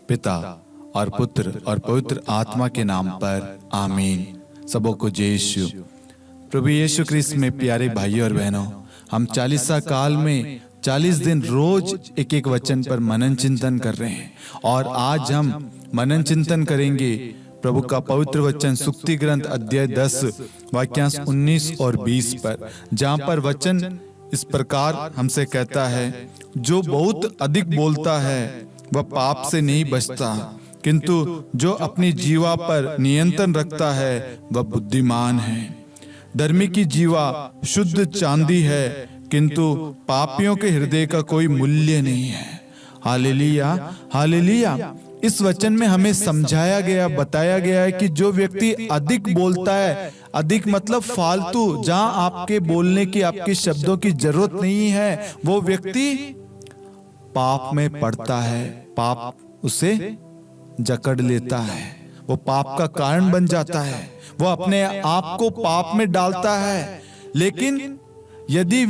पिता और पुत्र और पवित्र आत्मा के नाम पर आमीन। सबों को जय यीशु। प्रभु यीशु ख्रिस्त में प्यारे भाइयों और बहनों, हम 40 काल में 40 दिन रोज एक एक वचन पर मनन चिंतन कर रहे हैं और आज हम मनन चिंतन करेंगे प्रभु का पवित्र वचन सुक्ति ग्रंथ अध्याय 10 वाक्यांश 19 और 20 पर, जहाँ पर वचन इस प्रकार हमसे कहता है, जो बहुत अधिक बोलता है वह पाप से नहीं बचता, किंतु जो अपनी जीवा पर नियंत्रण रखता है वह बुद्धिमान है। धर्मी की जीवा शुद्ध चांदी है, किंतु पापियों के हृदय का कोई मूल्य नहीं है। Hallelujah, hallelujah. इस वचन में हमें समझाया गया, बताया गया है कि जो व्यक्ति अधिक बोलता है, अधिक मतलब फालतू, जहां आपके बोलने की, आपके शब्दों की जरूरत नहीं है, वो व्यक्ति पाप में पड़ता है। पाप उसे जकड़ लेता है, वो पाप का कारण बन जाता है, वो अपने आप को पाप में डालता है। लेकिन यदि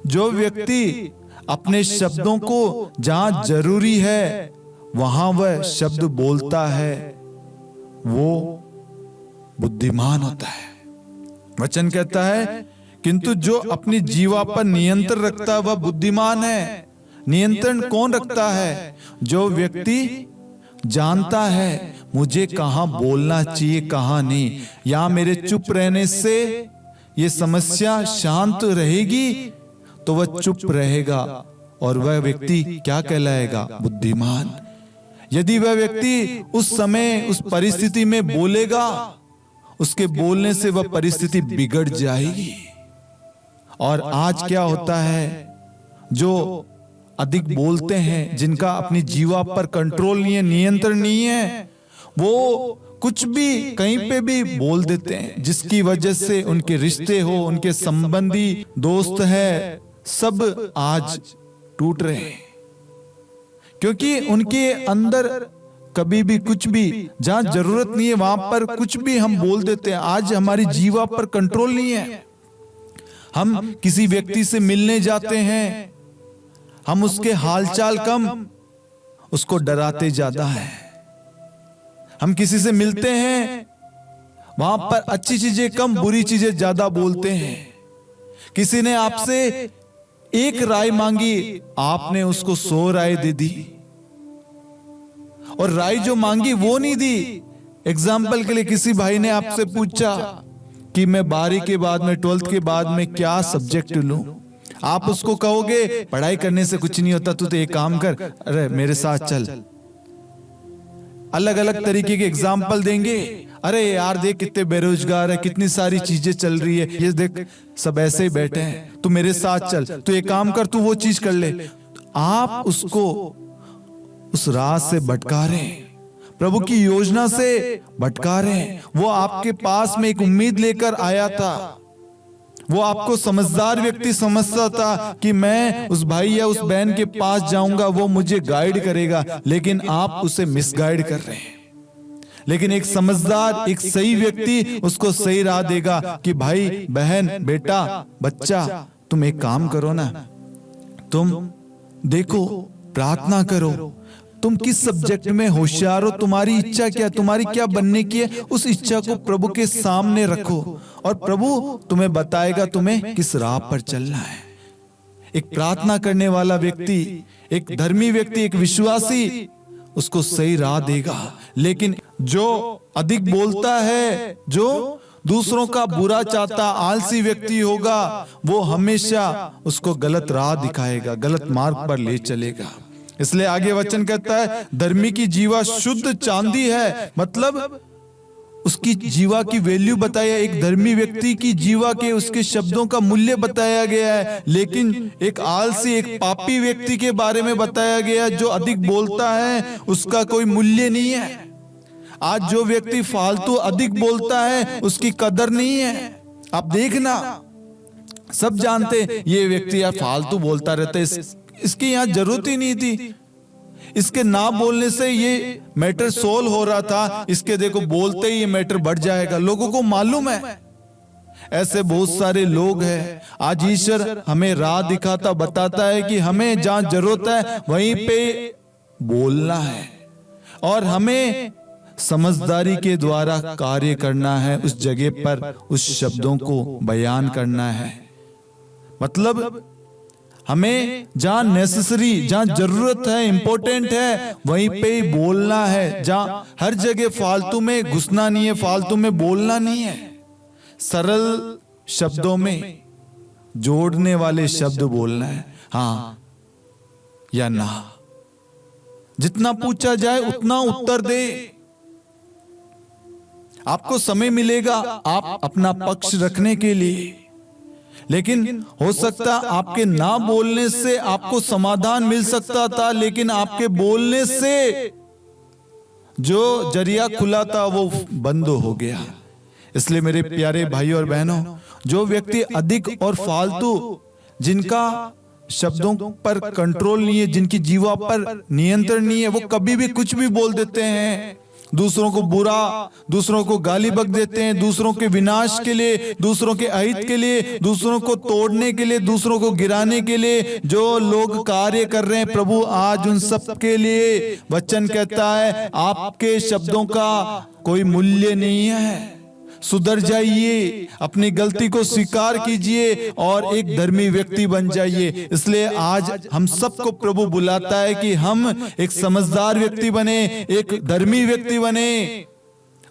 जो व्यक्ति अपने शब्दों को जहां जरूरी है वहां वह शब्द बोलता है, वो बुद्धिमान होता है। वचन कहता है, किंतु जो अपनी जीवा पर नियंत्रण रखता है वह बुद्धिमान है। नियंत्रण कौन रखता है? जो व्यक्ति जानता है मुझे कहां बोलना चाहिए, कहां नहीं, या मेरे चुप रहने से ये समस्या शांत रहेगी, तो वह चुप रहेगा और वह व्यक्ति क्या कहलाएगा? बुद्धिमान। यदि वह व्यक्ति उस समय उस परिस्थिति में बोलेगा, उसके बोलने से वह परिस्थिति बिगड़ जाएगी। और आज क्या होता है, जो अधिक बोलते हैं, जिनका अपनी जीवा पर कंट्रोल नहीं है, नियंत्रण नहीं है, वो कुछ भी कहीं पे भी बोल देते हैं, जिसकी वजह से उनके रिश्ते हो, उनके संबंधी, दोस्त है, सब आज टूट रहे हैं। क्योंकि उनके अंदर कभी भी कुछ भी, जहां जरूरत नहीं है वहां पर कुछ भी हम बोल देते हैं। आज हमारी जीवा पर कंट्रोल नहीं है। हम किसी व्यक्ति से मिलने जाते हैं, हम उसके हालचाल कम, उसको डराते ज्यादा है। हम किसी से मिलते हैं, वहां पर अच्छी चीजें कम, बुरी चीजें ज्यादा बोलते हैं। किसी ने आपसे एक राय मांगी, आपने उसको 100 राय दे दी, और राय जो मांगी वो नहीं दी। एग्जाम्पल के लिए किसी भाई ने आपसे पूछा कि मैं 12वीं के बाद में, 12th के बाद में क्या सब्जेक्ट लूं, आप उसको कहोगे पढ़ाई करने से कुछ नहीं होता, तू तो एक काम कर, अरे मेरे साथ चल। अलग अलग तरीके के एग्जाम्पल देंगे। अरे यार देख कितने बेरोजगार है, कितनी सारी चीजें चल रही है, ये देख सब ऐसे ही बैठे हैं, तू मेरे साथ चल, तू एक काम कर, तू वो चीज कर ले। आप उसको उस राह से भटका रहे हैं, प्रभु की योजना से भटका रहे हैं। वो आपके पास में एक उम्मीद लेकर आया था, वो आपको समझदार व्यक्ति समझता था कि मैं उस भाई या उस बहन के पास जाऊंगा, वो मुझे गाइड करेगा, लेकिन आप उसे मिसगाइड कर रहे हैं। लेकिन एक समझदार, एक सही व्यक्ति उसको सही राह देगा कि भाई, बहन, बेटा, बच्चा, तुम एक काम करो ना, तुम देखो, प्रार्थना करो, तुम किस सब्जेक्ट में होशियार हो, तुम्हारी इच्छा क्या, तुम्हारी क्या बनने की है, उस इच्छा को प्रभु के सामने रखो और प्रभु तुम्हें बताएगा तुम्हें किस राह पर चलना है। एक प्रार्थना करने वाला व्यक्ति, एक धर्मी व्यक्ति, एक विश्वासी उसको सही राह देगा। लेकिन जो अधिक बोलता है, जो दूसरों का बुरा चाहता, आलसी व्यक्ति होगा, वो हमेशा उसको गलत राह दिखाएगा, गलत मार्ग पर ले चलेगा। इसलिए आगे वचन कहता है, धर्मी की जीवा शुद्ध चांदी है, मतलब उसकी जीवा की वैल्यू बताया, एक धर्मी व्यक्ति की जीवा के, उसके शब्दों का मूल्य बताया गया है। लेकिन एक आलसी, एक पापी व्यक्ति के बारे में बताया गया, जो अधिक बोलता है उसका कोई मूल्य नहीं है। आज जो व्यक्ति फालतू अधिक बोलता है उसकी कदर नहीं है। आप देखना, सब जानते ये व्यक्ति यार फालतू बोलता रहता है, इसकी यहाँ जरूरत ही नहीं थी, इसके ना बोलने से ये मैटर सोल्व हो रहा था, इसके देखो बोलते ही ये मैटर बढ़ जाएगा। लोगों को मालूम है, ऐसे बहुत सारे लोग हैं। आज ईश्वर हमें राह दिखाता, बताता है कि हमें जहां जरूरत है वहीं पे बोलना है, और हमें समझदारी के द्वारा कार्य करना है, उस जगह पर उस शब्दों को बयान करना है। मतलब हमें जहां नेसेसरी, जहां जरूरत है, इंपॉर्टेंट है, वहीं पे ही बोलना है। जहां हर जगह फालतू में घुसना नहीं है, फालतू में बोलना नहीं है। सरल शब्दों में जोड़ने वाले शब्द बोलना है, हाँ या ना। जितना पूछा जाए उतना उत्तर दे। आपको समय मिलेगा आप अपना पक्ष रखने के लिए, लेकिन हो सकता आपके ना बोलने से आपको समाधान मिल सकता था, लेकिन आपके बोलने से जो जरिया खुला था वो बंद हो गया। इसलिए मेरे प्यारे भाई और बहनों, जो व्यक्ति अधिक और फालतू, जिनका शब्दों पर कंट्रोल नहीं है, जिनकी जीवा पर नियंत्रण नहीं है, वो कभी भी कुछ भी बोल देते हैं। दूसरों को बुरा, दूसरों को गाली बक देते हैं, दूसरों के विनाश के लिए, दूसरों के अहित के लिए, दूसरों को तोड़ने के लिए, दूसरों को गिराने के लिए जो लोग कार्य कर रहे हैं, प्रभु आज उन सब के लिए वचन कहता है आपके शब्दों का कोई मूल्य नहीं है। सुधर जाइए, अपनी गलती को स्वीकार कीजिए और एक धर्मी व्यक्ति बन जाइए। इसलिए आज हम सबको प्रभु बुलाता है कि हम एक समझदार व्यक्ति बने, एक धर्मी व्यक्ति बने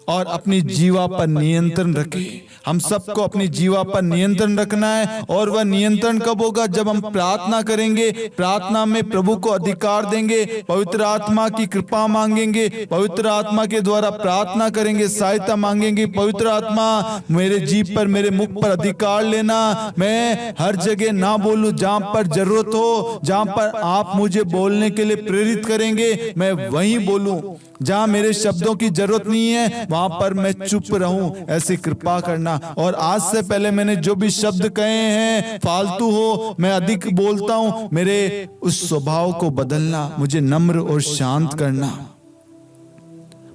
और अपनी जीवा पर नियंत्रण रखें। हम सबको अपनी जीवा पर नियंत्रण रखना है, और वह नियंत्रण कब होगा? जब हम प्रार्थना करेंगे, प्रार्थना में प्रभु को अधिकार देंगे, पवित्र आत्मा की कृपा मांगेंगे, पवित्र आत्मा के द्वारा प्रार्थना करेंगे, सहायता मांगेंगे। पवित्र आत्मा मेरे जीभ पर, मेरे मुख पर अधिकार लेना, मैं हर जगह ना बोलूं, जहां पर जरूरत हो, जहां पर आप मुझे बोलने के लिए प्रेरित करेंगे मैं वहीं बोलूं। जहां मेरे शब्दों की जरूरत नहीं है वहां पर मैं चुप रहूं, ऐसी कृपा करना। और आज से पहले मैंने जो भी शब्द कहे हैं फालतू हो, मैं अधिक बोलता हूं, मेरे उस स्वभाव को बदलना, मुझे नम्र और शांत करना।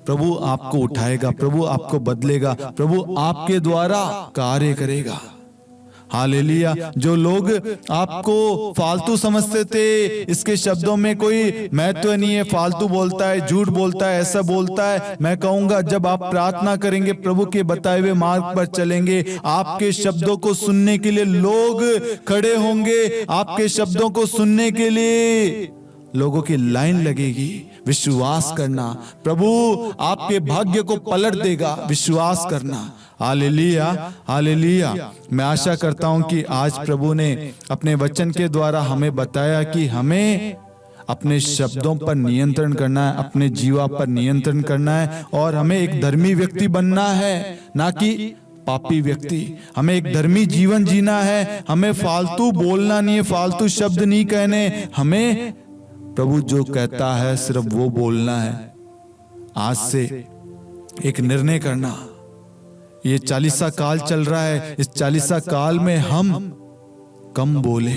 प्रभु आपको उठाएगा, प्रभु आपको बदलेगा, प्रभु आपके द्वारा कार्य करेगा। हालेलुया। जो लोग आपको फालतू समझते थे, इसके शब्दों में कोई महत्व नहीं है, फालतू बोलता है, झूठ बोलता है, ऐसा बोलता है, मैं कहूंगा जब आप प्रार्थना करेंगे, प्रभु के बताए हुए मार्ग पर चलेंगे, आपके शब्दों को सुनने के लिए लोग खड़े होंगे, आपके शब्दों को सुनने के लिए लोगों की लाइन लगेगी। विश्वास करना, प्रभु आपके भाग्य को पलट देगा, विश्वास करना। Hallelujah, hallelujah. मैं आशा करता हूं कि आज प्रभु ने अपने वचन के द्वारा हमें बताया कि हमें अपने शब्दों पर नियंत्रण करना है, अपने जीवा पर नियंत्रण करना है, और हमें एक धर्मी व्यक्ति बनना है, ना कि पापी व्यक्ति। हमें एक धर्मी जीवन जीना है, हमें फालतू बोलना नहीं है, फालतू शब्द नहीं कहने, हमें प्रभु जो कहता है सिर्फ वो बोलना है। आज से एक निर्णय करना, ये 40 काल चल रहा है, इस 40 काल में हम कम बोले,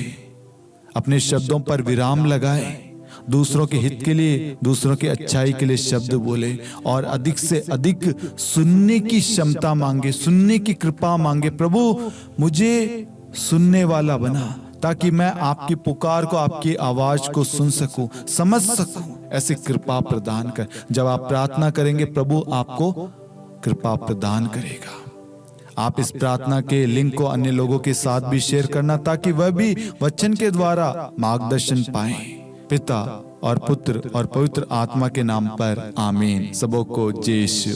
अपने शब्दों पर विराम लगाए, दूसरों के हित के लिए, दूसरों की अच्छाई के लिए शब्द बोले, और अधिक से अधिक सुनने की क्षमता मांगे, सुनने की कृपा मांगे। प्रभु मुझे सुनने वाला बना, ताकि मैं आपकी पुकार को, आपकी आवाज को सुन सकूं, समझ सकूं, ऐसी कृपा प्रदान कर। जब आप प्रार्थना करेंगे प्रभु आपको कृपा प्रदान करेगा। आप इस प्रार्थना के लिंक को अन्य लोगों के साथ भी शेयर करना, ताकि वह भी वचन के द्वारा मार्गदर्शन पाए। पिता और पुत्र और पवित्र आत्मा के नाम पर आमीन। सबों को जय यीशु।